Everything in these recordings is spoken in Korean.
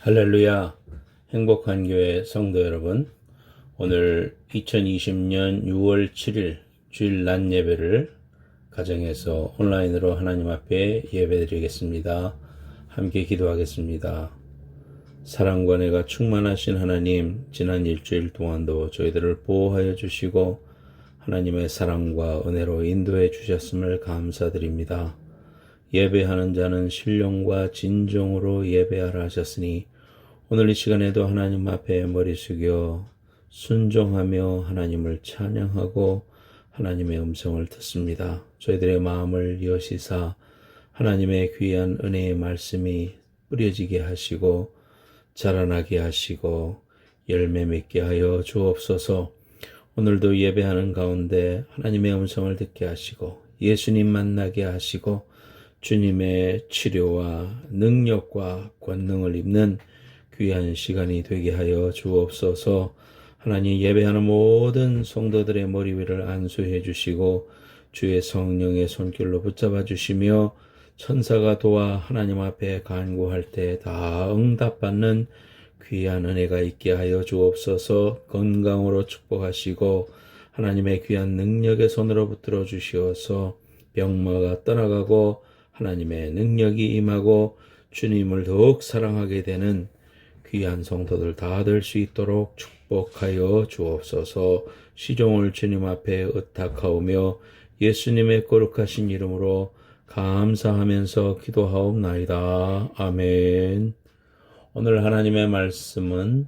할렐루야. 행복한 교회 성도 여러분, 오늘 2020년 6월 7일 주일 낮 예배를 가정에서 온라인으로 하나님 앞에 예배드리겠습니다. 함께 기도하겠습니다. 사랑과 은혜가 충만하신 하나님, 지난 일주일 동안도 저희들을 보호하여 주시고 하나님의 사랑과 은혜로 인도해 주셨음을 감사드립니다. 예배하는 자는 신령과 진정으로 예배하라 하셨으니 오늘 이 시간에도 하나님 앞에 머리 숙여 순종하며 하나님을 찬양하고 하나님의 음성을 듣습니다. 저희들의 마음을 여시사 하나님의 귀한 은혜의 말씀이 뿌려지게 하시고 자라나게 하시고 열매 맺게 하여 주옵소서. 오늘도 예배하는 가운데 하나님의 음성을 듣게 하시고 예수님 만나게 하시고 주님의 치료와 능력과 권능을 입는 귀한 시간이 되게 하여 주옵소서. 하나님, 예배하는 모든 성도들의 머리 위를 안수해 주시고 주의 성령의 손길로 붙잡아 주시며 천사가 도와 하나님 앞에 간구할 때 다 응답받는 귀한 은혜가 있게 하여 주옵소서. 건강으로 축복하시고 하나님의 귀한 능력의 손으로 붙들어 주시어서 병마가 떠나가고 하나님의 능력이 임하고 주님을 더욱 사랑하게 되는 귀한 성도들 다 될 수 있도록 축복하여 주옵소서. 시종을 주님 앞에 의탁하오며 예수님의 거룩하신 이름으로 감사하면서 기도하옵나이다. 아멘. 오늘 하나님의 말씀은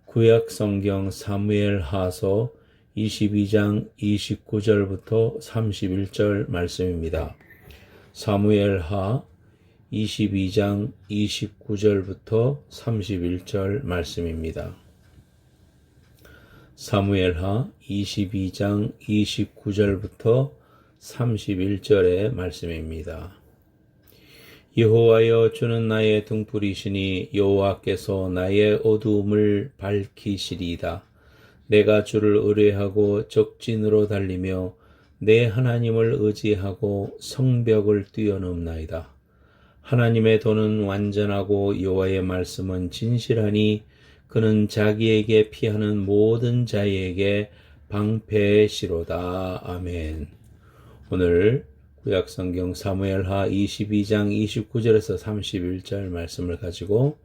구약 성경 사무엘 하서 22장 29절부터 31절 말씀입니다. 사무엘하 22장 29절부터 31절 말씀입니다. 사무엘하 22장 29절부터 31절의 말씀입니다. 여호와여, 주는 나의 등불이시니 여호와께서 나의 어두움을 밝히시리이다. 내가 주를 의뢰하고 적진으로 달리며 내 하나님을 의지하고 성벽을 뛰어넘나이다. 하나님의 도는 완전하고 여호와의 말씀은 진실하니 그는 자기에게 피하는 모든 자에게 방패시로다. 아멘. 오늘 구약성경 사무엘하 22장 29절에서 31절 말씀을 가지고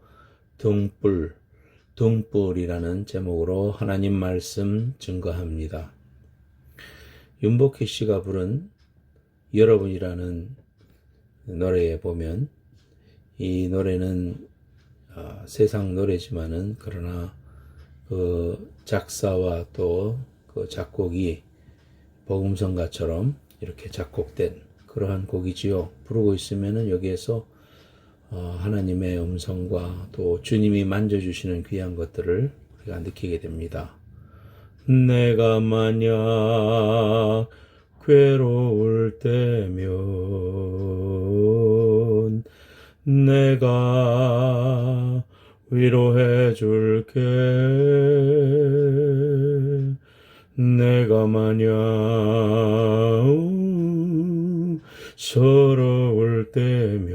등불이라는 제목으로 하나님 말씀 증거합니다. 윤복희 씨가 부른 여러분이라는 노래에 보면 이 노래는 세상 노래지만은 그러나 그 작사와 또 그 작곡이 복음성가처럼 이렇게 작곡된 그러한 곡이지요. 부르고 있으면은 여기에서 하나님의 음성과 또 주님이 만져주시는 귀한 것들을 우리가 느끼게 됩니다. 내가 만약 괴로울 때면 내가 위로해 줄게. 내가 만약 서러울 때면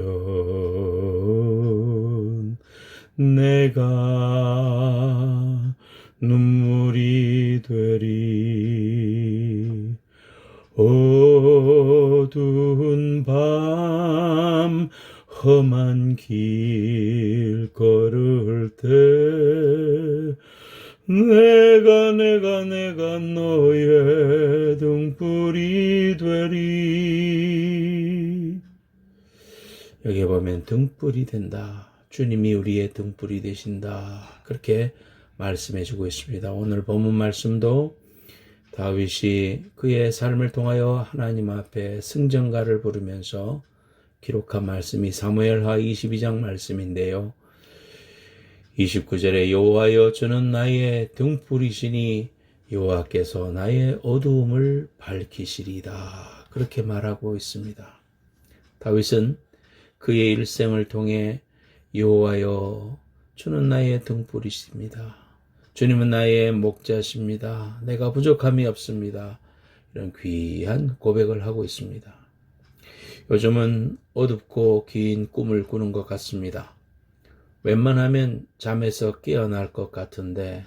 내가 눈물이 되리. 어두운 밤 험한 길 걸을 때 내가 너의 등불이 되리. 여기 보면 등불이 된다. 주님이 우리의 등불이 되신다. 그렇게 말씀해 주고 있습니다. 오늘 본문 말씀도 다윗이 그의 삶을 통하여 하나님 앞에 승전가를 부르면서 기록한 말씀이 사무엘하 22장 말씀인데요. 29절에 여호와여, 주는 나의 등불이시니 여호와께서 나의 어두움을 밝히시리이다. 그렇게 말하고 있습니다. 다윗은 그의 일생을 통해 여호와여, 주는 나의 등불이십니다. 주님은 나의 목자십니다. 내가 부족함이 없습니다. 이런 귀한 고백을 하고 있습니다. 요즘은 어둡고 긴 꿈을 꾸는 것 같습니다. 웬만하면 잠에서 깨어날 것 같은데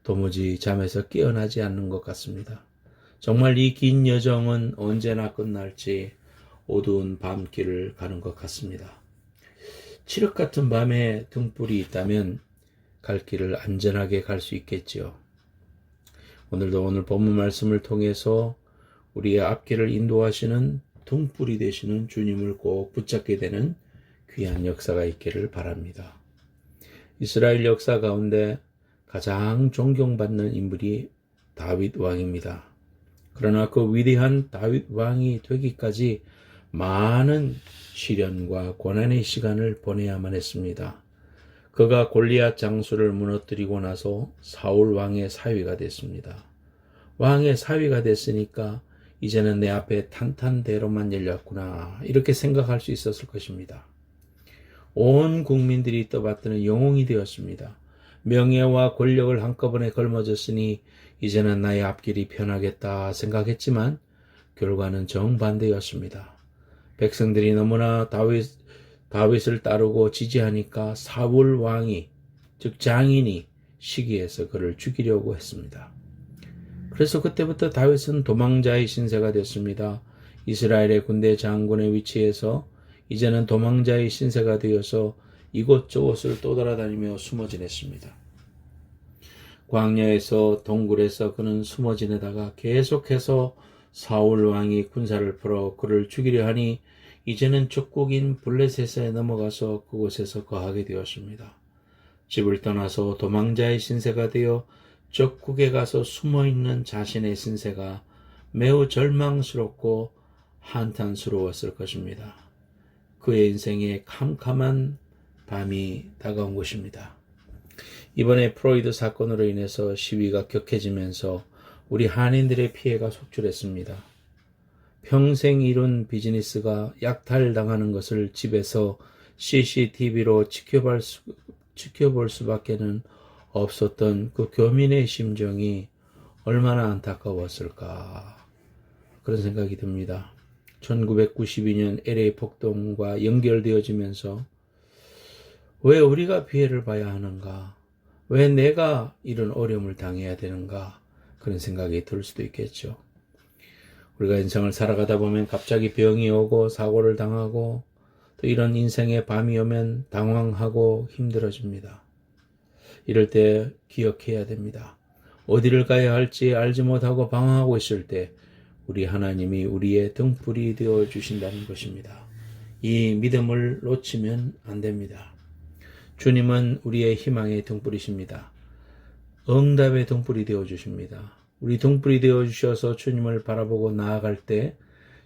도무지 잠에서 깨어나지 않는 것 같습니다. 정말 이 긴 여정은 언제나 끝날지 어두운 밤길을 가는 것 같습니다. 칠흑 같은 밤에 등불이 있다면 갈 길을 안전하게 갈 수 있겠지요. 오늘도 오늘 본문 말씀을 통해서 우리의 앞길을 인도하시는 등불이 되시는 주님을 꼭 붙잡게 되는 귀한 역사가 있기를 바랍니다. 이스라엘 역사 가운데 가장 존경받는 인물이 다윗 왕입니다. 그러나 그 위대한 다윗 왕이 되기까지 많은 시련과 고난의 시간을 보내야만 했습니다. 그가 골리앗 장수를 무너뜨리고 나서 사울 왕의 사위가 됐습니다. 왕의 사위가 됐으니까 이제는 내 앞에 탄탄대로만 열렸구나 이렇게 생각할 수 있었을 것입니다. 온 국민들이 떠받드는 영웅이 되었습니다. 명예와 권력을 한꺼번에 걸머졌으니 이제는 나의 앞길이 편하겠다 생각했지만 결과는 정반대였습니다. 백성들이 너무나 다윗을 따르고 지지하니까 사울 왕이 즉 장인이 시기해서 그를 죽이려고 했습니다. 그래서 그때부터 다윗은 도망자의 신세가 됐습니다. 이스라엘의 군대 장군의 위치에서 이제는 도망자의 신세가 되어서 이곳저곳을 떠돌아다니며 숨어 지냈습니다. 광야에서 동굴에서 그는 숨어 지내다가 계속해서 사울 왕이 군사를 풀어 그를 죽이려 하니 이제는 적국인 블레셋에 넘어가서 그곳에서 거하게 되었습니다. 집을 떠나서 도망자의 신세가 되어 적국에 가서 숨어있는 자신의 신세가 매우 절망스럽고 한탄스러웠을 것입니다. 그의 인생에 캄캄한 밤이 다가온 것입니다. 이번에 프로이드 사건으로 인해서 시위가 격해지면서 우리 한인들의 피해가 속출했습니다. 평생 이룬 비즈니스가 약탈당하는 것을 집에서 CCTV로 지켜볼 수밖에는 없었던 그 교민의 심정이 얼마나 안타까웠을까 그런 생각이 듭니다. 1992년 LA 폭동과 연결되어지면서 왜 우리가 피해를 봐야 하는가? 왜 내가 이런 어려움을 당해야 되는가? 그런 생각이 들 수도 있겠죠. 우리가 인생을 살아가다 보면 갑자기 병이 오고 사고를 당하고 또 이런 인생의 밤이 오면 당황하고 힘들어집니다. 이럴 때 기억해야 됩니다. 어디를 가야 할지 알지 못하고 방황하고 있을 때 우리 하나님이 우리의 등불이 되어 주신다는 것입니다. 이 믿음을 놓치면 안 됩니다. 주님은 우리의 희망의 등불이십니다. 응답의 등불이 되어 주십니다. 우리 등불이 되어 주셔서 주님을 바라보고 나아갈 때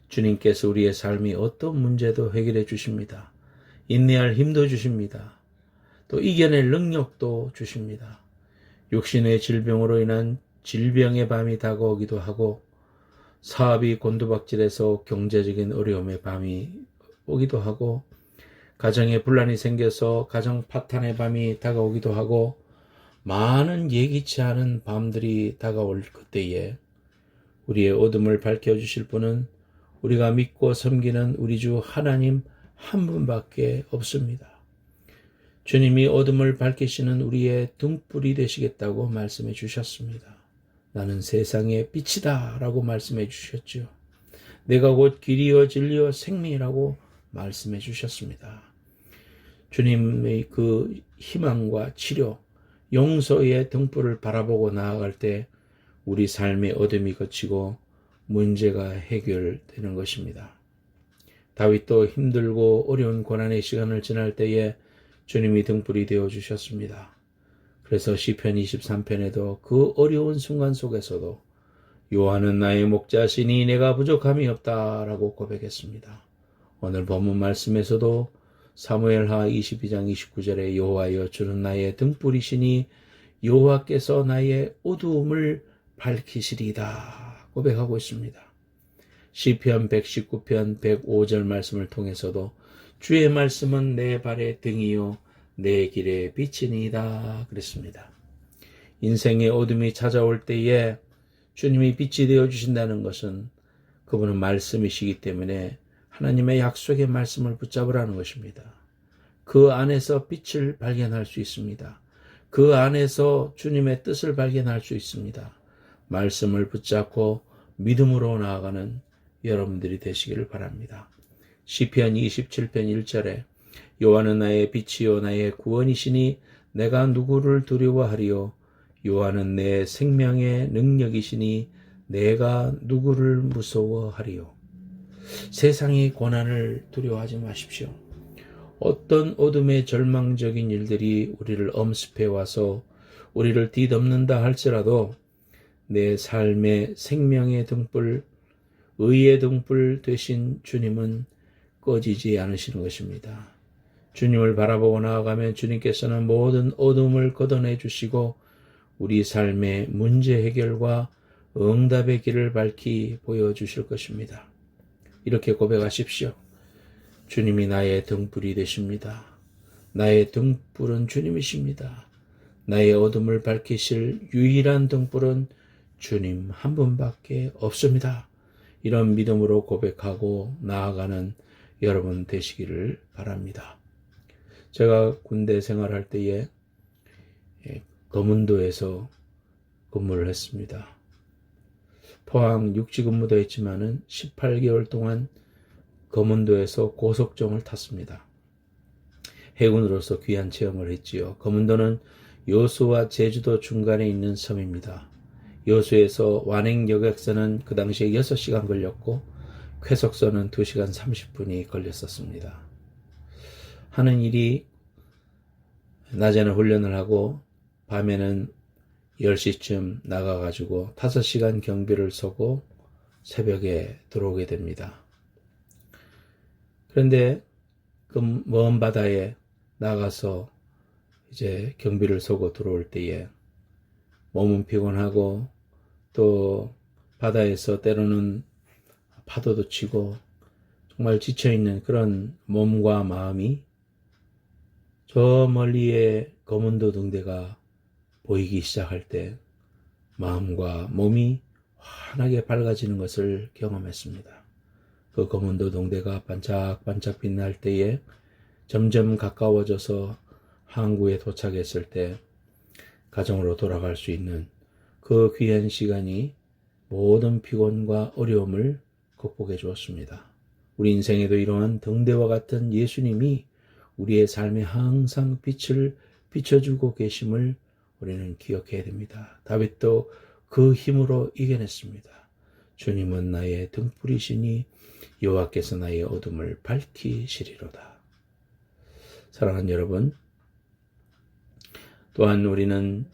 주님께서 우리의 삶이 어떤 문제도 해결해 주십니다. 인내할 힘도 주십니다. 또 이겨낼 능력도 주십니다. 육신의 질병으로 인한 질병의 밤이 다가오기도 하고 사업이 곤두박질해서 경제적인 어려움의 밤이 오기도 하고 가정에 분란이 생겨서 가정 파탄의 밤이 다가오기도 하고 많은 예기치 않은 밤들이 다가올 그때에 우리의 어둠을 밝혀주실 분은 우리가 믿고 섬기는 우리 주 하나님 한 분밖에 없습니다. 주님이 어둠을 밝히시는 우리의 등불이 되시겠다고 말씀해 주셨습니다. 나는 세상의 빛이다 라고 말씀해 주셨죠. 내가 곧 길이요 진리요 생명이라고 말씀해 주셨습니다. 주님의 그 희망과 치료, 용서의 등불을 바라보고 나아갈 때 우리 삶의 어둠이 걷히고 문제가 해결되는 것입니다. 다윗도 힘들고 어려운 고난의 시간을 지날 때에 주님이 등불이 되어 주셨습니다. 그래서 시편 23편에도 그 어려운 순간 속에서도 여호와는 나의 목자시니 내가 부족함이 없다라고 고백했습니다. 오늘 본문 말씀에서도 사무엘하 22장 29절에 여호와여 주는 나의 등불이시니 여호와께서 나의 어두움을 밝히시리다 고백하고 있습니다. 시편 119편 105절 말씀을 통해서도 주의 말씀은 내 발의 등이요 내 길의 빛이니이다 그랬습니다. 인생의 어둠이 찾아올 때에 주님이 빛이 되어 주신다는 것은 그분은 말씀이시기 때문에 하나님의 약속의 말씀을 붙잡으라는 것입니다. 그 안에서 빛을 발견할 수 있습니다. 그 안에서 주님의 뜻을 발견할 수 있습니다. 말씀을 붙잡고 믿음으로 나아가는 여러분들이 되시기를 바랍니다. 시편 27편 1절에 여호와는 나의 빛이요 나의 구원이시니 내가 누구를 두려워하리요. 여호와는 내 생명의 능력이시니 내가 누구를 무서워하리요. 세상의 고난을 두려워하지 마십시오. 어떤 어둠의 절망적인 일들이 우리를 엄습해 와서 우리를 뒤덮는다 할지라도 내 삶의 생명의 등불, 의의 등불 되신 주님은 꺼지지 않으시는 것입니다. 주님을 바라보고 나아가면 주님께서는 모든 어둠을 걷어내 주시고 우리 삶의 문제 해결과 응답의 길을 밝히 보여주실 것입니다. 이렇게 고백하십시오. 주님이 나의 등불이 되십니다. 나의 등불은 주님이십니다. 나의 어둠을 밝히실 유일한 등불은 주님 한 분밖에 없습니다. 이런 믿음으로 고백하고 나아가는 여러분 되시기를 바랍니다. 제가 군대 생활할 때에 검은도에서 근무를 했습니다. 포항 육지근무도 했지만은 18개월 동안 검은도에서 고속정을 탔습니다. 해군으로서 귀한 체험을 했지요. 검은도는 여수와 제주도 중간에 있는 섬입니다. 여수에서 완행여객선은 그 당시에 6시간 걸렸고 쾌속선은 2시간 30분이 걸렸었습니다. 하는 일이 낮에는 훈련을 하고 밤에는 10시쯤 나가가지고 5시간 경비를 서고 새벽에 들어오게 됩니다. 그런데 그 먼 바다에 나가서 이제 경비를 서고 들어올 때에 몸은 피곤하고 또 바다에서 때로는 파도도 치고 정말 지쳐있는 그런 몸과 마음이 저 멀리에 검은도 등대가 보이기 시작할 때 마음과 몸이 환하게 밝아지는 것을 경험했습니다. 그 검은도 등대가 반짝반짝 빛날 때에 점점 가까워져서 항구에 도착했을 때 가정으로 돌아갈 수 있는 그 귀한 시간이 모든 피곤과 어려움을 극복해 주었습니다. 우리 인생에도 이러한 등대와 같은 예수님이 우리의 삶에 항상 빛을 비춰주고 계심을 우리는 기억해야 됩니다. 다윗도 그 힘으로 이겨냈습니다. 주님은 나의 등불이시니 여호와께서 나의 어둠을 밝히시리로다. 사랑하는 여러분, 또한 우리는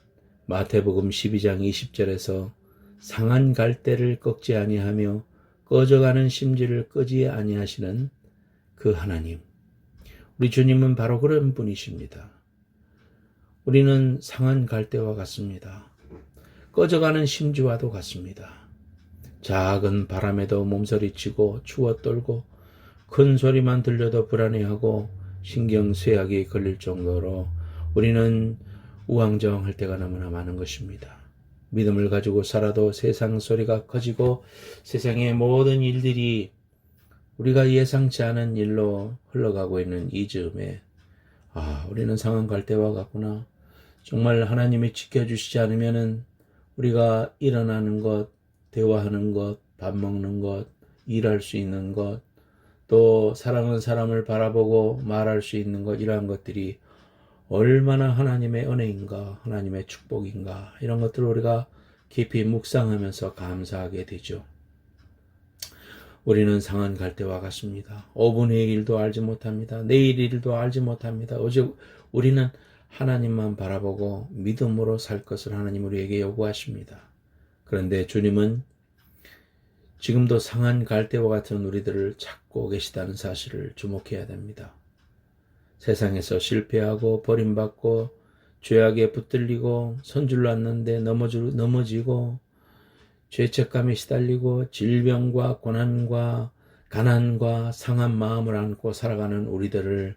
마태복음 12장 20절에서 상한 갈대를 꺾지 아니하며 꺼져가는 심지를 끄지 아니하시는 그 하나님, 우리 주님은 바로 그런 분이십니다. 우리는 상한 갈대와 같습니다. 꺼져가는 심지와도 같습니다. 작은 바람에도 몸서리치고 추워 떨고 큰 소리만 들려도 불안해하고 신경쇠약이 걸릴 정도로 우리는 우왕좌왕할 때가 너무나 많은 것입니다. 믿음을 가지고 살아도 세상 소리가 커지고 세상의 모든 일들이 우리가 예상치 않은 일로 흘러가고 있는 이 즈음에 우리는 상한 갈대와 같구나. 정말 하나님이 지켜주시지 않으면은 우리가 일어나는 것, 대화하는 것, 밥 먹는 것, 일할 수 있는 것, 또 사랑하는 사람을 바라보고 말할 수 있는 것, 이러한 것들이 얼마나 하나님의 은혜인가, 하나님의 축복인가, 이런 것들을 우리가 깊이 묵상하면서 감사하게 되죠. 우리는 상한 갈대와 같습니다. 5분의 1도 알지 못합니다. 내일 일도 알지 못합니다. 오직 우리는 하나님만 바라보고 믿음으로 살 것을 하나님 우리에게 요구하십니다. 그런데 주님은 지금도 상한 갈대와 같은 우리들을 찾고 계시다는 사실을 주목해야 됩니다. 세상에서 실패하고 버림받고 죄악에 붙들리고 선줄 놨는데 넘어지고 죄책감에 시달리고 질병과 고난과 가난과 상한 마음을 안고 살아가는 우리들을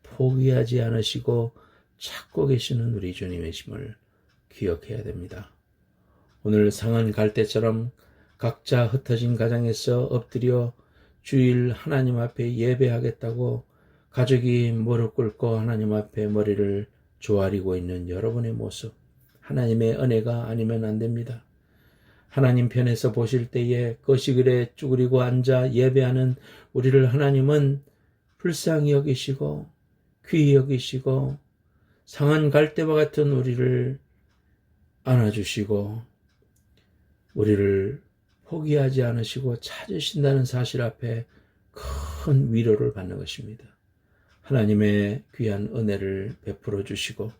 포기하지 않으시고 찾고 계시는 우리 주님이심을 기억해야 됩니다. 오늘 상한 갈대처럼 각자 흩어진 가정에서 엎드려 주일 하나님 앞에 예배하겠다고 가족이 무릎 꿇고 하나님 앞에 머리를 조아리고 있는 여러분의 모습, 하나님의 은혜가 아니면 안 됩니다. 하나님 편에서 보실 때에 거시글에 쭈그리고 앉아 예배하는 우리를 하나님은 불쌍히 여기시고 귀히 여기시고 상한 갈대와 같은 우리를 안아주시고 우리를 포기하지 않으시고 찾으신다는 사실 앞에 큰 위로를 받는 것입니다. 하나님의 귀한 은혜를 베풀어 주시고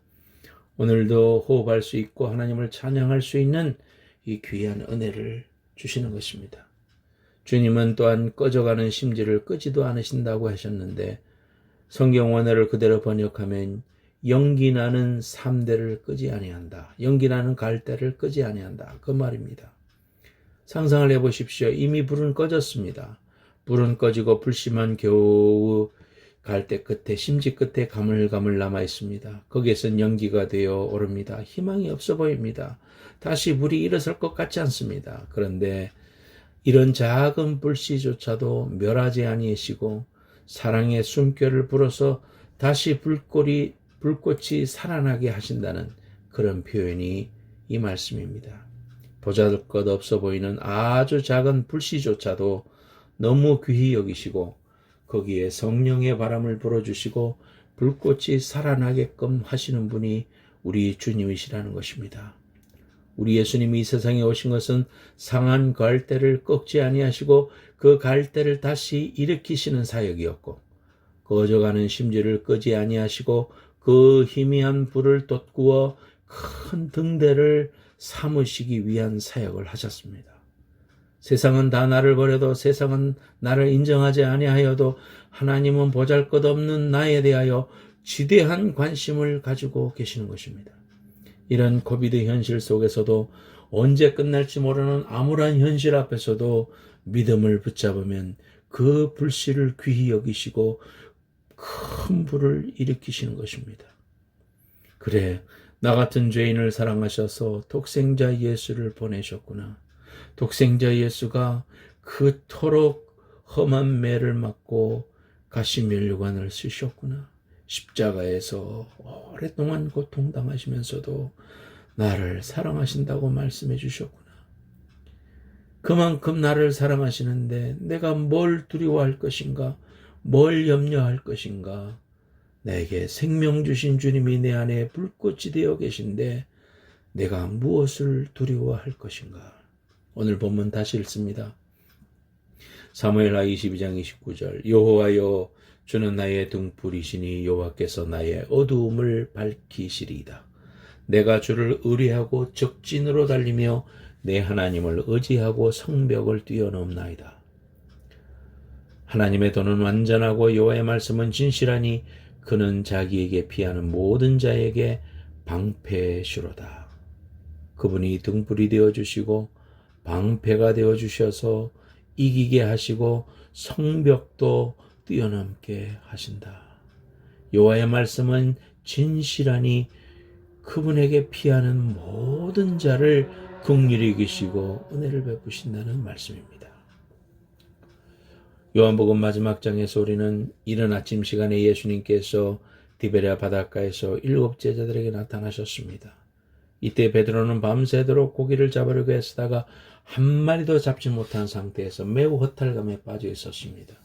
오늘도 호흡할 수 있고 하나님을 찬양할 수 있는 이 귀한 은혜를 주시는 것입니다. 주님은 또한 꺼져가는 심지를 끄지도 않으신다고 하셨는데 성경 원어를 그대로 번역하면 연기 나는 삼대를 끄지 아니한다. 연기 나는 갈대를 끄지 아니한다. 그 말입니다. 상상을 해보십시오. 이미 불은 꺼졌습니다. 불은 꺼지고 불씨만 겨우 갈대 끝에 심지 끝에 가물가물 남아 있습니다. 거기에선 연기가 되어 오릅니다. 희망이 없어 보입니다. 다시 불이 일어설 것 같지 않습니다. 그런데 이런 작은 불씨조차도 멸하지 아니하시고 사랑의 숨결을 불어서 다시 불꽃이 살아나게 하신다는 그런 표현이 이 말씀입니다. 보잘것없어 보이는 아주 작은 불씨조차도 너무 귀히 여기시고 거기에 성령의 바람을 불어주시고 불꽃이 살아나게끔 하시는 분이 우리 주님이시라는 것입니다. 우리 예수님이 이 세상에 오신 것은 상한 갈대를 꺾지 아니하시고 그 갈대를 다시 일으키시는 사역이었고 꺼져가는 심지를 끄지 아니하시고 그 희미한 불을 돋구어 큰 등대를 삼으시기 위한 사역을 하셨습니다. 세상은 다 나를 버려도 세상은 나를 인정하지 아니하여도 하나님은 보잘것없는 나에 대하여 지대한 관심을 가지고 계시는 것입니다. 이런 코비드 현실 속에서도 언제 끝날지 모르는 암울한 현실 앞에서도 믿음을 붙잡으면 그 불씨를 귀히 여기시고 큰 불을 일으키시는 것입니다. 그래, 나 같은 죄인을 사랑하셔서 독생자 예수를 보내셨구나. 독생자 예수가 그토록 험한 매를 맞고 가시면류관을 쓰셨구나. 십자가에서 오랫동안 고통당하시면서도 나를 사랑하신다고 말씀해 주셨구나. 그만큼 나를 사랑하시는데 내가 뭘 두려워할 것인가? 뭘 염려할 것인가? 내게 생명 주신 주님이 내 안에 불꽃이 되어 계신데 내가 무엇을 두려워할 것인가? 오늘 본문 다시 읽습니다. 사무엘하 22장 29절 여호와여 주는 나의 등불이시니 여호와께서 나의 어두움을 밝히시리이다. 내가 주를 의뢰하고 적진으로 달리며 내 하나님을 의지하고 성벽을 뛰어넘나이다. 하나님의 도는 완전하고 여호와의 말씀은 진실하니 그는 자기에게 피하는 모든 자에게 방패시로다. 그분이 등불이 되어주시고 방패가 되어주셔서 이기게 하시고 성벽도 뛰어넘게 하신다. 여호와의 말씀은 진실하니 그분에게 피하는 모든 자를 긍휼히 여기시고 은혜를 베푸신다는 말씀입니다. 요한복음 마지막 장에서 우리는 이른 아침 시간에 예수님께서 디베랴 바닷가에서 7 제자들에게 나타나셨습니다. 이때 베드로는 밤새도록 고기를 잡으려고 애쓰다가 한 마리도 잡지 못한 상태에서 매우 허탈감에 빠져 있었습니다.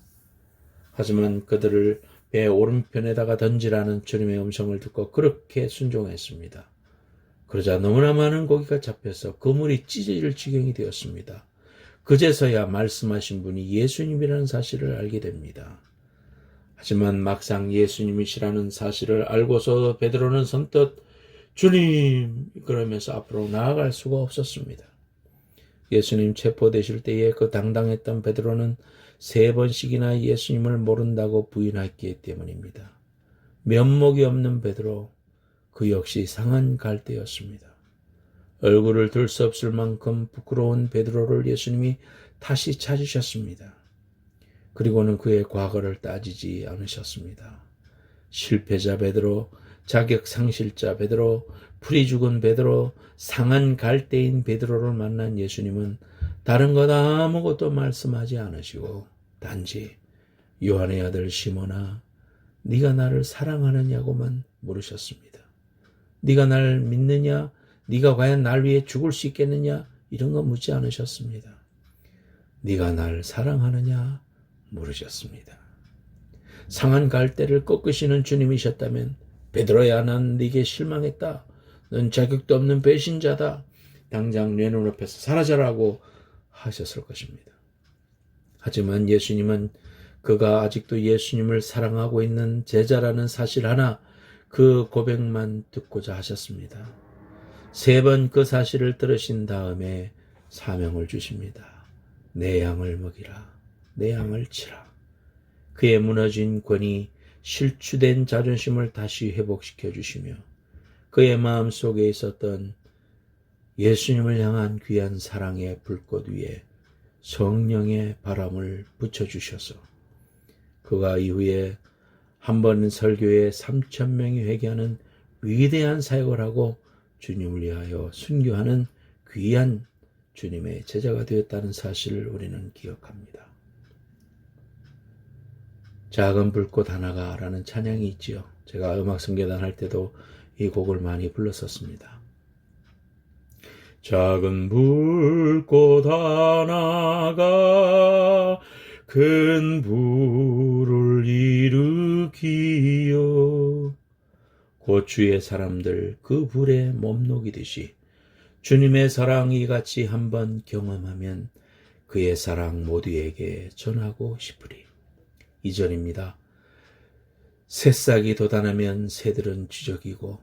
하지만 그들을 배 오른편에다가 던지라는 주님의 음성을 듣고 그렇게 순종했습니다. 그러자 너무나 많은 고기가 잡혀서 그물이 찢어질 지경이 되었습니다. 그제서야 말씀하신 분이 예수님이라는 사실을 알게 됩니다. 하지만 막상 예수님이시라는 사실을 알고서 베드로는 선뜻 주님 그러면서 앞으로 나아갈 수가 없었습니다. 예수님 체포되실 때에 그 당당했던 베드로는 3번씩이나 예수님을 모른다고 부인했기 때문입니다. 면목이 없는 베드로, 그 역시 상한 갈대였습니다. 얼굴을 들 수 없을 만큼 부끄러운 베드로를 예수님이 다시 찾으셨습니다. 그리고는 그의 과거를 따지지 않으셨습니다. 실패자 베드로, 자격 상실자 베드로, 풀이 죽은 베드로, 상한 갈대인 베드로를 만난 예수님은 다른 것 아무것도 말씀하지 않으시고 단지 요한의 아들 시몬아 네가 나를 사랑하느냐고만 물으셨습니다. 네가 날 믿느냐? 네가 과연 날 위해 죽을 수 있겠느냐? 이런 거 묻지 않으셨습니다. 네가 날 사랑하느냐? 물으셨습니다. 상한 갈대를 꺾으시는 주님이셨다면 베드로야, 난 네게 실망했다. 넌 자격도 없는 배신자다. 당장 내 눈앞에서 사라져라고 하셨을 것입니다. 하지만 예수님은 그가 아직도 예수님을 사랑하고 있는 제자라는 사실 하나, 그 고백만 듣고자 하셨습니다. 3번 그 사실을 들으신 다음에 사명을 주십니다. 내 양을 먹이라, 내 양을 치라. 그의 무너진 권위, 실추된 자존심을 다시 회복시켜 주시며 그의 마음속에 있었던 예수님을 향한 귀한 사랑의 불꽃 위에 성령의 바람을 붙여주셔서 그가 이후에 한 번 설교에 3,000명이 회개하는 위대한 사역을 하고 주님을 위하여 순교하는 귀한 주님의 제자가 되었다는 사실을 우리는 기억합니다. 작은 불꽃 하나가 라는 찬양이 있지요. 제가 음악성계단 할 때도 이 곡을 많이 불렀었습니다. 작은 불꽃 하나가 큰 불을 일으키어 곧 주의 사람들 그 불에 몸녹이듯이 주님의 사랑 이같이 한번 경험하면 그의 사랑 모두에게 전하고 싶으리. 2절입니다. 새싹이 돋아나면 새들은 지저귀고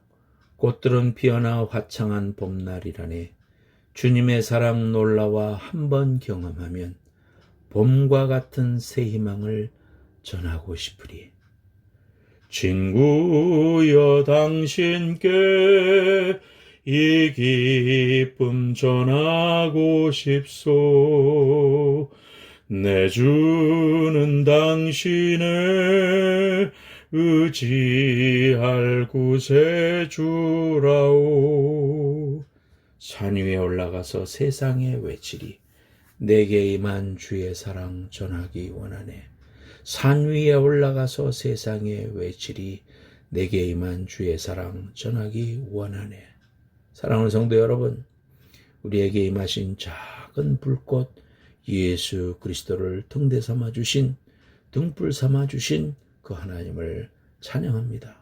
꽃들은 피어나 화창한 봄날이라네. 주님의 사랑 놀라와 한번 경험하면 봄과 같은 새 희망을 전하고 싶으리. 친구여 당신께 이 기쁨 전하고 싶소. 내 주는 당신의 의지할 구세주라오. 산 위에 올라가서 세상에 외치리. 내게 임한 주의 사랑 전하기 원하네. 산 위에 올라가서 세상에 외치리. 내게 임한 주의 사랑 전하기 원하네. 사랑하는 성도 여러분, 우리에게 임하신 작은 불꽃 예수 그리스도를 등대 삼아 주신, 등불 삼아 주신 그 하나님을 찬양합니다.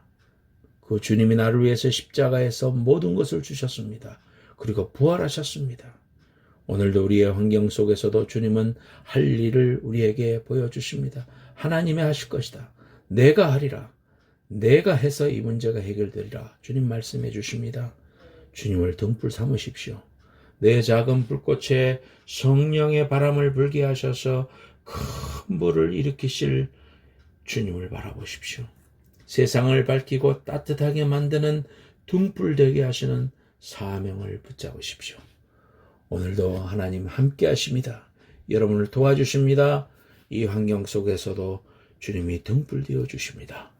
그 주님이 나를 위해서 십자가에서 모든 것을 주셨습니다. 그리고 부활하셨습니다. 오늘도 우리의 환경 속에서도 주님은 할 일을 우리에게 보여주십니다. 하나님이 하실 것이다. 내가 하리라. 내가 해서 이 문제가 해결되리라. 주님 말씀해 주십니다. 주님을 등불 삼으십시오. 내 작은 불꽃에 성령의 바람을 불게 하셔서 큰 불을 일으키실 주님을 바라보십시오. 세상을 밝히고 따뜻하게 만드는 등불 되게 하시는 사명을 붙잡으십시오. 오늘도 하나님 함께 하십니다. 여러분을 도와주십니다. 이 환경 속에서도 주님이 등불 되어 주십니다.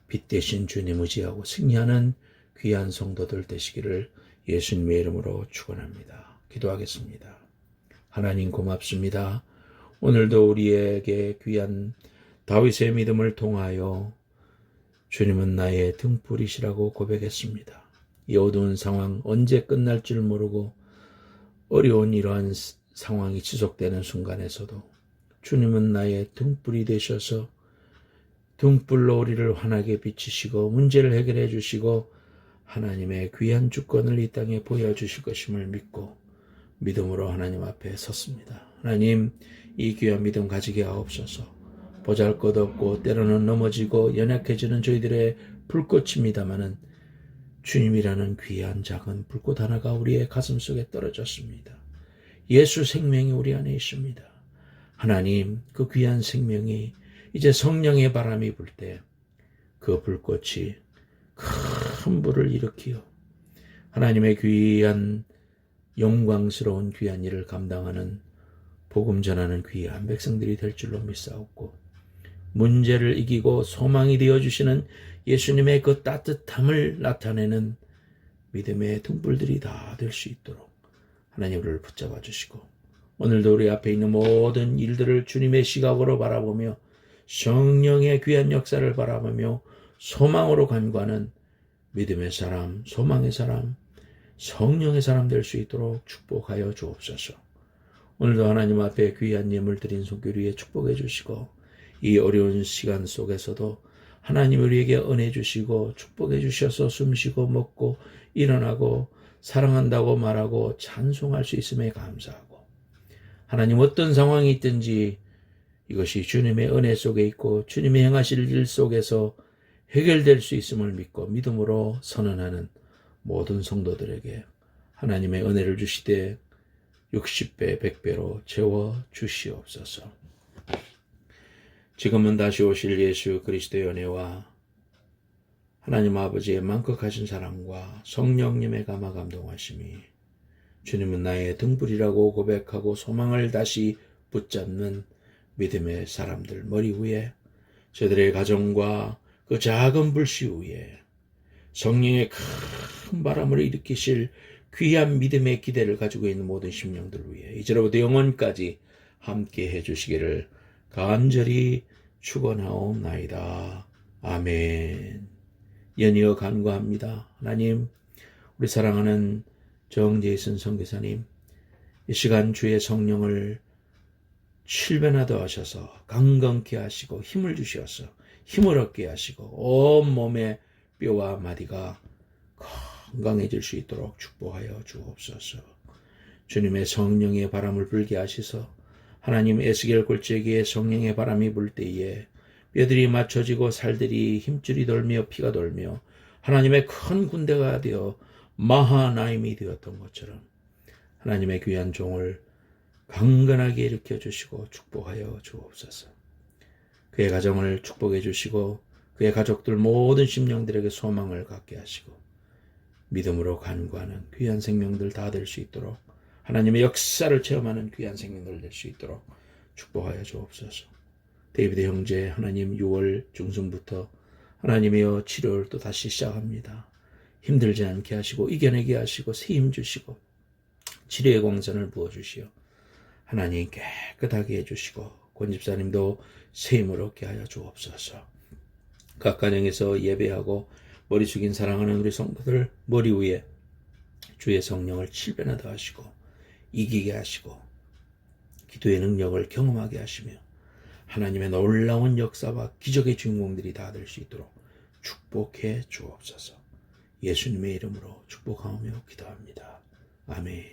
빛 대신 주님 의지하고 승리하는 귀한 성도들 되시기를 예수님의 이름으로 축원합니다. 기도하겠습니다. 하나님 고맙습니다. 오늘도 우리에게 귀한 다윗의 믿음을 통하여 주님은 나의 등불이시라고 고백했습니다. 이 어두운 상황 언제 끝날 줄 모르고 어려운 이러한 상황이 지속되는 순간에서도 주님은 나의 등불이 되셔서 등불로 우리를 환하게 비치시고 문제를 해결해 주시고 하나님의 귀한 주권을 이 땅에 보여주실 것임을 믿고 믿음으로 하나님 앞에 섰습니다. 하나님, 이 귀한 믿음 가지게 하옵소서. 보잘것없고 때로는 넘어지고 연약해지는 저희들의 불꽃입니다마는 주님이라는 귀한 작은 불꽃 하나가 우리의 가슴 속에 떨어졌습니다. 예수 생명이 우리 안에 있습니다. 하나님, 그 귀한 생명이 이제 성령의 바람이 불 때 그 불꽃이 큰 불을 일으키어 하나님의 귀한 영광스러운 귀한 일을 감당하는 복음 전하는 귀한 백성들이 될 줄로 믿사옵고 문제를 이기고 소망이 되어주시는 예수님의 그 따뜻함을 나타내는 믿음의 등불들이 다 될 수 있도록 하나님 우리를 붙잡아 주시고 오늘도 우리 앞에 있는 모든 일들을 주님의 시각으로 바라보며 성령의 귀한 역사를 바라보며 소망으로 간구하는 믿음의 사람, 소망의 사람, 성령의 사람 될 수 있도록 축복하여 주옵소서. 오늘도 하나님 앞에 귀한 예물 드린 손길 위에 축복해 주시고 이 어려운 시간 속에서도 하나님 우리에게 은혜 주시고 축복해 주셔서 숨쉬고 먹고 일어나고 사랑한다고 말하고 찬송할 수 있음에 감사하고 하나님 어떤 상황이 있든지 이것이 주님의 은혜 속에 있고 주님의 행하실 일 속에서 해결될 수 있음을 믿고 믿음으로 선언하는 모든 성도들에게 하나님의 은혜를 주시되 60배, 100배로 채워 주시옵소서. 지금은 다시 오실 예수 그리스도의 은혜와 하나님 아버지의 만극하신 사랑과 성령님의 감화 감동하심이 주님은 나의 등불이라고 고백하고 소망을 다시 붙잡는 믿음의 사람들 머리 위에 저들의 가정과 그 작은 불씨 위에 성령의 큰 바람을 일으키실 귀한 믿음의 기대를 가지고 있는 모든 심령들 위해 이제로부터 영원까지 함께 해주시기를 간절히 축원하옵나이다. 아멘. 연이어 간구합니다. 하나님, 우리 사랑하는 정재선 선교사님, 이 시간 주의 성령을 칠변하다 하셔서 강건케 하시고 힘을 주셔서 힘을 얻게 하시고 온 몸의 뼈와 마디가 건강해질 수 있도록 축복하여 주옵소서. 주님의 성령의 바람을 불게 하시서 하나님 에스겔 골짜기에 성령의 바람이 불 때에 뼈들이 맞춰지고 살들이 힘줄이 돌며 피가 돌며 하나님의 큰 군대가 되어 마하나임이 되었던 것처럼 하나님의 귀한 종을 강건하게 일으켜 주시고 축복하여 주옵소서. 그의 가정을 축복해 주시고 그의 가족들 모든 심령들에게 소망을 갖게 하시고 믿음으로 간구하는 귀한 생명들 다 될 수 있도록 하나님의 역사를 체험하는 귀한 생명들 될 수 있도록 축복하여 주옵소서. 데이비드 형제 하나님 6월 중순부터 하나님이여 치료를 또 다시 시작합니다. 힘들지 않게 하시고 이겨내게 하시고 새 힘 주시고 치료의 광선을 부어주시어 하나님 깨끗하게 해주시고 권집사님도 새 힘을 얻게 하여 주옵소서. 각 가정에서 예배하고 머리 숙인 사랑하는 우리 성도들 머리 위에 주의 성령을 칠변하다 하시고 이기게 하시고 기도의 능력을 경험하게 하시며 하나님의 놀라운 역사와 기적의 주인공들이 다 될 수 있도록 축복해 주옵소서. 예수님의 이름으로 축복하며 기도합니다. 아멘.